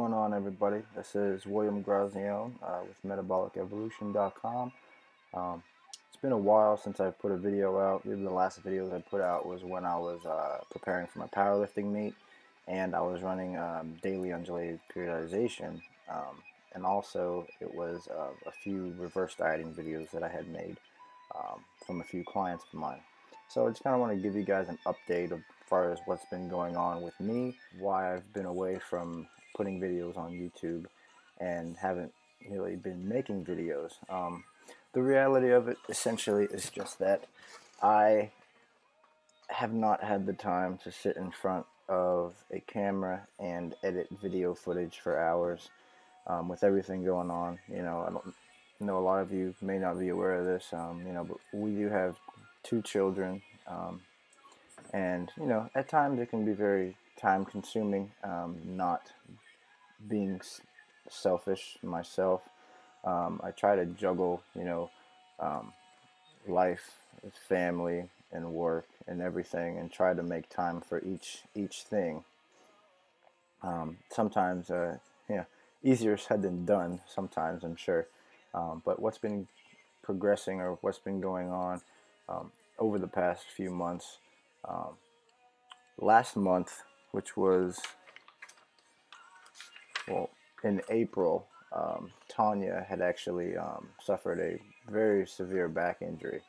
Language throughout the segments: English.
going on, everybody? This is William Grazione with metabolicevolution.com. It's been a while since I've put a video out. Maybe the last video that I put out was when I was preparing for my powerlifting meet, and I was running daily undulated periodization, and also it was a few reverse dieting videos that I had made from a few clients of mine. So I just kind of want to give you guys an update as far as what's been going on with me, why I've been away from putting videos on YouTube and haven't really been making videos. The reality of it essentially is just that I have not had the time to sit in front of a camera and edit video footage for hours with everything going on. I don't know, a lot of you may not be aware of this, but we do have two children, and at times it can be very time consuming, not being selfish myself. I try to juggle life with family and work and everything, and try to make time for each thing. Sometimes easier said than done sometimes, I'm sure. But what's been progressing, or what's been going on over the past few months, last month, which was, well, in April, Tanya had actually suffered a very severe back injury.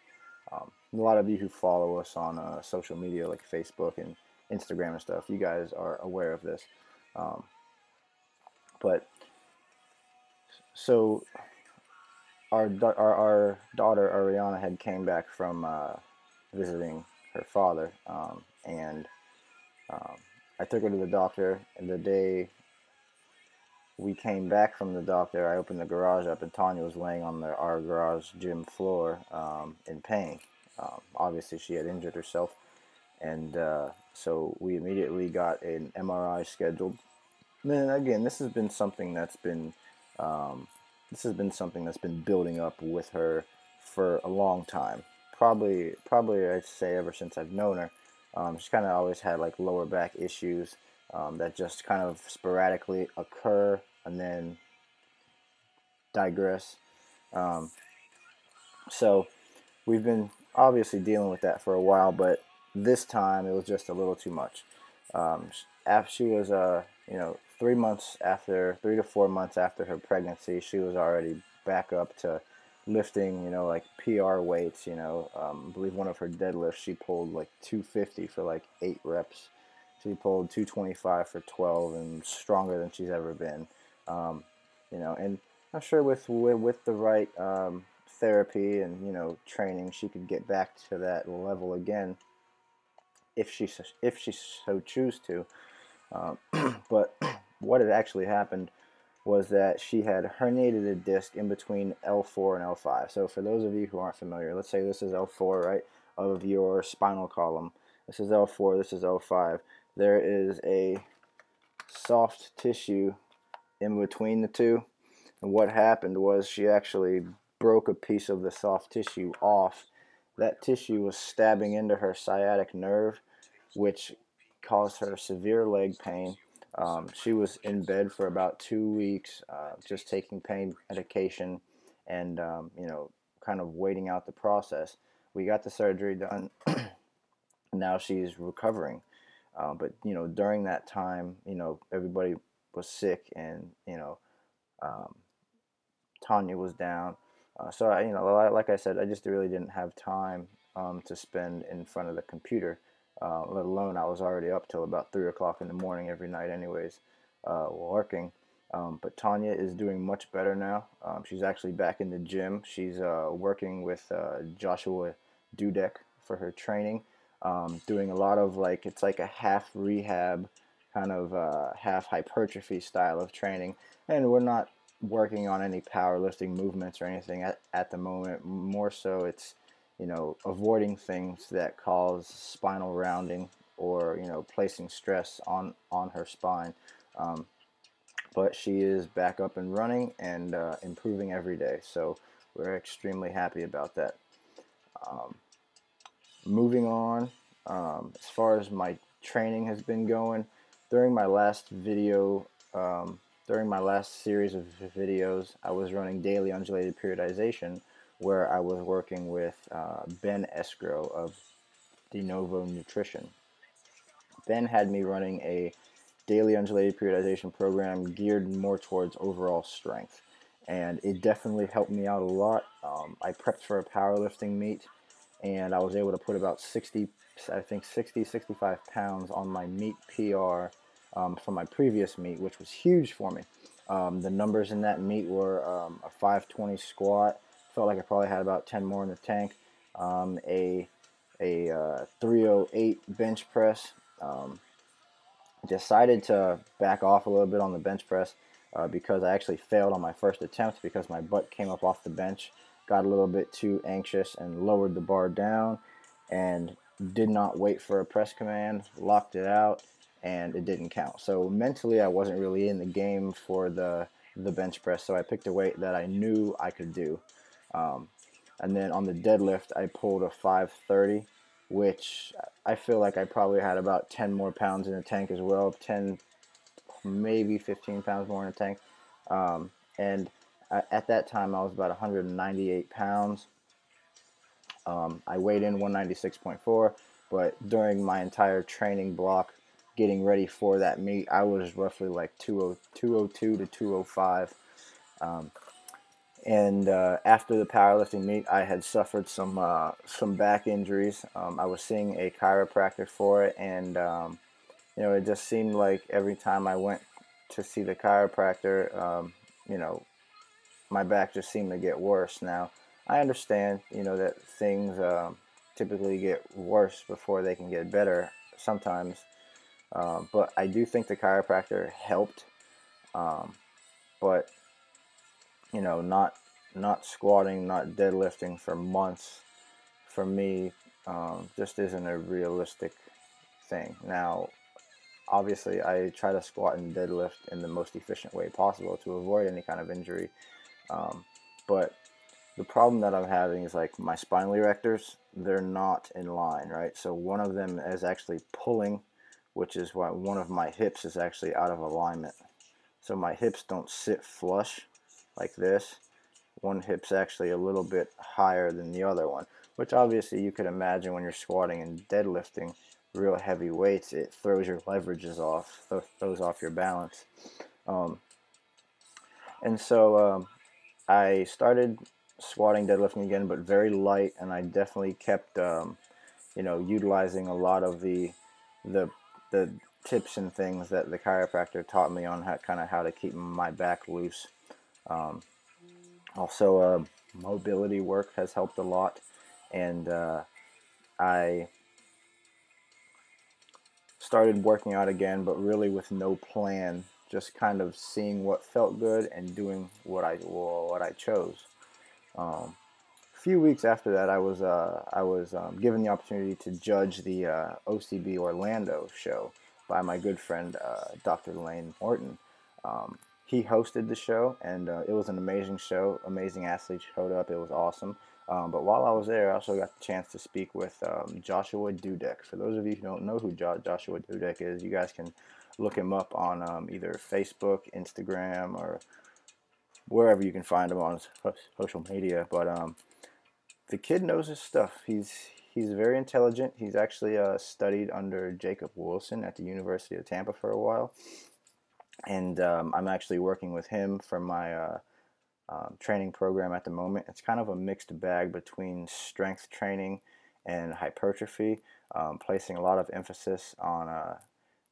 A lot of you who follow us on social media like Facebook and Instagram and stuff, you guys are aware of this. But so our daughter Ariana had came back from visiting her father, and I took her to the doctor, and the day we came back from the doctor, I opened the garage up, and Tanya was laying on our garage gym floor in pain. Obviously, she had injured herself, and so we immediately got an MRI scheduled. And then again, this has been something that's been building up with her for a long time. Probably I'd say ever since I've known her. She's kind of always had like lower back issues that just kind of sporadically occur and then digress. So we've been obviously dealing with that for a while, but this time it was just a little too much. After she was, 3 to 4 months after her pregnancy, she was already back up to lifting, like PR weights. I believe one of her deadlifts, she pulled like 250 for like 8 reps. She pulled 225 for 12, and stronger than she's ever been. And I'm sure with the right therapy and training, she could get back to that level again if she so choose to. But what had actually happened was that she had herniated a disc in between L4 and L5. So for those of you who aren't familiar, let's say this is L4, right, of your spinal column. This is L4, this is L5. There is a soft tissue in between the two. And what happened was she actually broke a piece of the soft tissue off. That tissue was stabbing into her sciatic nerve, which caused her severe leg pain. She was in bed for about 2 weeks, just taking pain medication and, kind of waiting out the process. We got the surgery done. Now she's recovering. But, during that time, everybody was sick, and, Tanya was down. So, like I said, I just really didn't have time to spend in front of the computer. Let alone I was already up till about 3 o'clock in the morning every night anyways, working. But Tanya is doing much better now. She's actually back in the gym. She's working with Joshua Dudek for her training, doing a lot of it's like a half rehab, kind of half hypertrophy style of training. And we're not working on any powerlifting movements or anything at the moment. More so it's avoiding things that cause spinal rounding, or placing stress on her spine. But she is back up and running and improving every day, so we're extremely happy about that. Moving on, as far as my training has been going, during my last video, during my last series of videos, I was running daily undulated periodization, where I was working with Ben Escrow of De Novo Nutrition. Ben had me running a daily undulated periodization program geared more towards overall strength, and it definitely helped me out a lot. I prepped for a powerlifting meet, and I was able to put about 60, I think 60, 65 pounds on my meet PR from my previous meet, which was huge for me. The numbers in that meet were a 520 squat. Felt like I probably had about 10 more in the tank. A 308 bench press. Decided to back off a little bit on the bench press because I actually failed on my first attempt because my butt came up off the bench, got a little bit too anxious and lowered the bar down and did not wait for a press command, locked it out, and it didn't count. So mentally I wasn't really in the game for the bench press, so I picked a weight that I knew I could do. Um, and then on the deadlift, I pulled a 530, which I feel like I probably had about 10 more pounds in the tank as well, 10, maybe 15 pounds more in the tank. And at that time, I was about 198 pounds. I weighed in 196.4, but during my entire training block, getting ready for that meet, I was roughly like 202 to 205. And after the powerlifting meet, I had suffered some back injuries. I was seeing a chiropractor for it, and it just seemed like every time I went to see the chiropractor, you know, my back just seemed to get worse. Now, I understand, that things typically get worse before they can get better sometimes, but I do think the chiropractor helped. But not squatting, not deadlifting for months for me just isn't a realistic thing. Now, obviously, I try to squat and deadlift in the most efficient way possible to avoid any kind of injury. But the problem that I'm having is like my spinal erectors, they're not in line, right? So one of them is actually pulling, which is why one of my hips is actually out of alignment. So my hips don't sit flush like this. One hip's actually a little bit higher than the other one, which obviously you could imagine when you're squatting and deadlifting real heavy weights, it throws your leverages off, throws off your balance. And so I started squatting, deadlifting again, but very light, and I definitely kept, utilizing a lot of the the tips and things that the chiropractor taught me on how to keep my back loose. Also, mobility work has helped a lot, and I started working out again, but really with no plan, just kind of seeing what felt good and doing what I chose. A few weeks after that, I was given the opportunity to judge the OCB Orlando show by my good friend Dr. Lane Morton. He hosted the show, and it was an amazing show. Amazing athletes showed up. It was awesome. But while I was there, I also got the chance to speak with Joshua Dudek. For those of you who don't know who Joshua Dudek is, you guys can look him up on either Facebook, Instagram, or wherever you can find him on social media. But the kid knows his stuff. He's very intelligent. He's actually studied under Jacob Wilson at the University of Tampa for a while. And I'm actually working with him for my training program at the moment. It's kind of a mixed bag between strength training and hypertrophy, placing a lot of emphasis on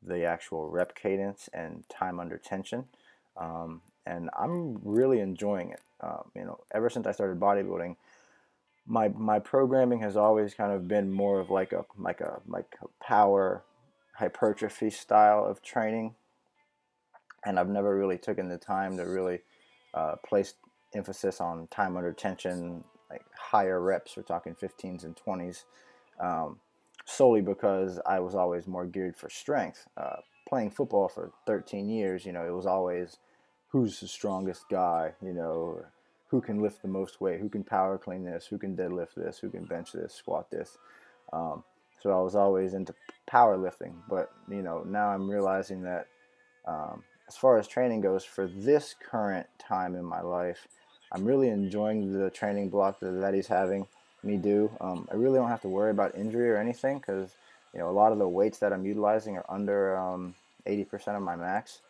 the actual rep cadence and time under tension. And I'm really enjoying it. Ever since I started bodybuilding, my programming has always kind of been more of like a power hypertrophy style of training, and I've never really taken the time to really place emphasis on time under tension, like higher reps. We're talking 15s and 20s, solely because I was always more geared for strength. Playing football for 13 years, it was always who's the strongest guy, or who can lift the most weight, who can power clean this, who can deadlift this, who can bench this, squat this. So I was always into powerlifting, but now I'm realizing that as far as training goes, for this current time in my life, I'm really enjoying the training block that he's having me do. I really don't have to worry about injury or anything because a lot of the weights that I'm utilizing are under 80% of my max,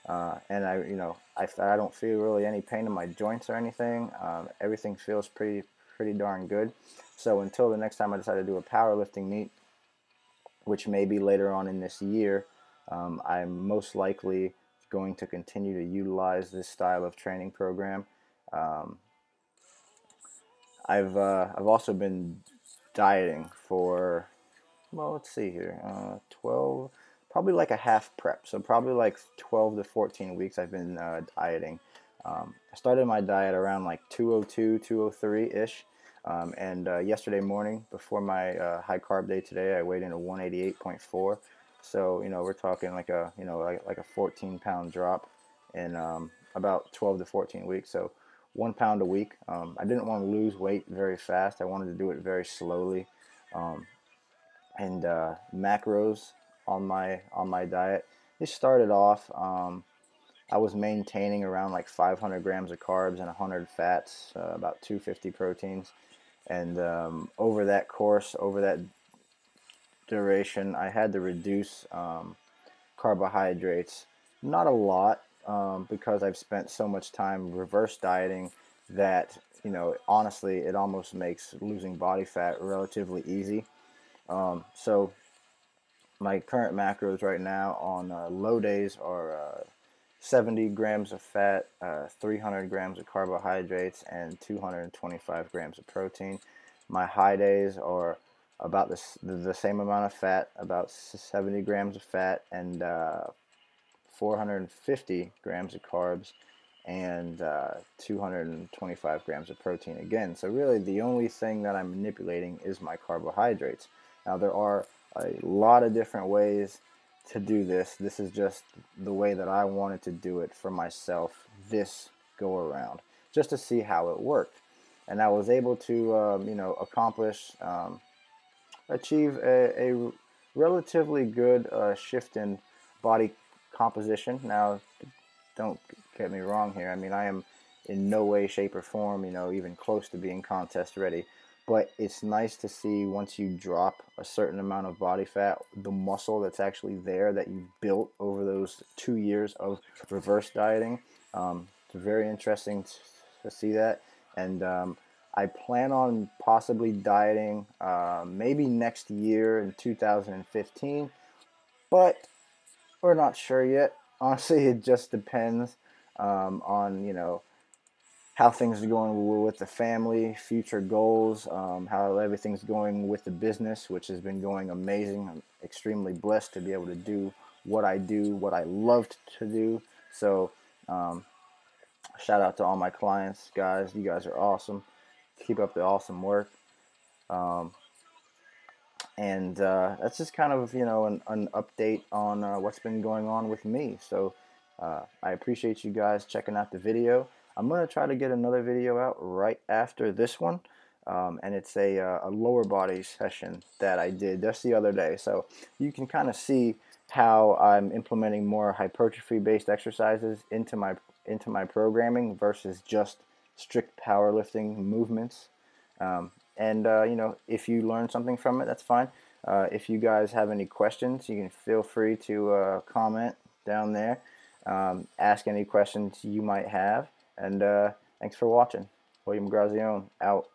and I don't feel really any pain in my joints or anything. Everything feels pretty darn good. So until the next time I decide to do a powerlifting meet, which may be later on in this year, I'm most likely going to continue to utilize this style of training program. Um, I've also been dieting for, well, let's see here, 12, probably like a half prep. So probably like 12 to 14 weeks I've been dieting. I started my diet around like 202, 203-ish. And yesterday morning, before my high carb day today, I weighed in at 188.4. So, we're talking like like a 14-pound drop in about 12 to 14 weeks. So 1 pound a week. I didn't want to lose weight very fast. I wanted to do it very slowly. Um, and macros on my diet. It started off. I was maintaining around like 500 grams of carbs and 100 fats, about 250 proteins. And over that duration, I had to reduce carbohydrates. Not a lot, because I've spent so much time reverse dieting that, honestly, it almost makes losing body fat relatively easy. So my current macros right now on low days are 70 grams of fat, 300 grams of carbohydrates, and 225 grams of protein. My high days are about the same amount of fat, about 70 grams of fat, and 450 grams of carbs, and 225 grams of protein again. So really the only thing that I'm manipulating is my carbohydrates. Now there are a lot of different ways to do this. This is just the way that I wanted to do it for myself this go around, just to see how it worked. And I was able to, achieve a relatively good shift in body composition. Now, don't get me wrong here. I mean, I am in no way, shape, or form, even close to being contest ready. But it's nice to see once you drop a certain amount of body fat, the muscle that's actually there that you built over those 2 years of reverse dieting. It's very interesting to see that. And I plan on possibly dieting maybe next year in 2015, but we're not sure yet. Honestly, it just depends on how things are going with the family, future goals, how everything's going with the business, which has been going amazing. I'm extremely blessed to be able to do, what I loved to do. So shout out to all my clients, guys. You guys are awesome. Keep up the awesome work. Um, and that's just kind of an update on what's been going on with me. So I appreciate you guys checking out the video. I'm going to try to get another video out right after this one, and it's a lower body session that I did just the other day. So you can kind of see how I'm implementing more hypertrophy based exercises into my programming versus just strict powerlifting movements. And if you learn something from it, that's fine. If you guys have any questions, you can feel free to comment down there. Ask any questions you might have. And thanks for watching. William Grazione, out.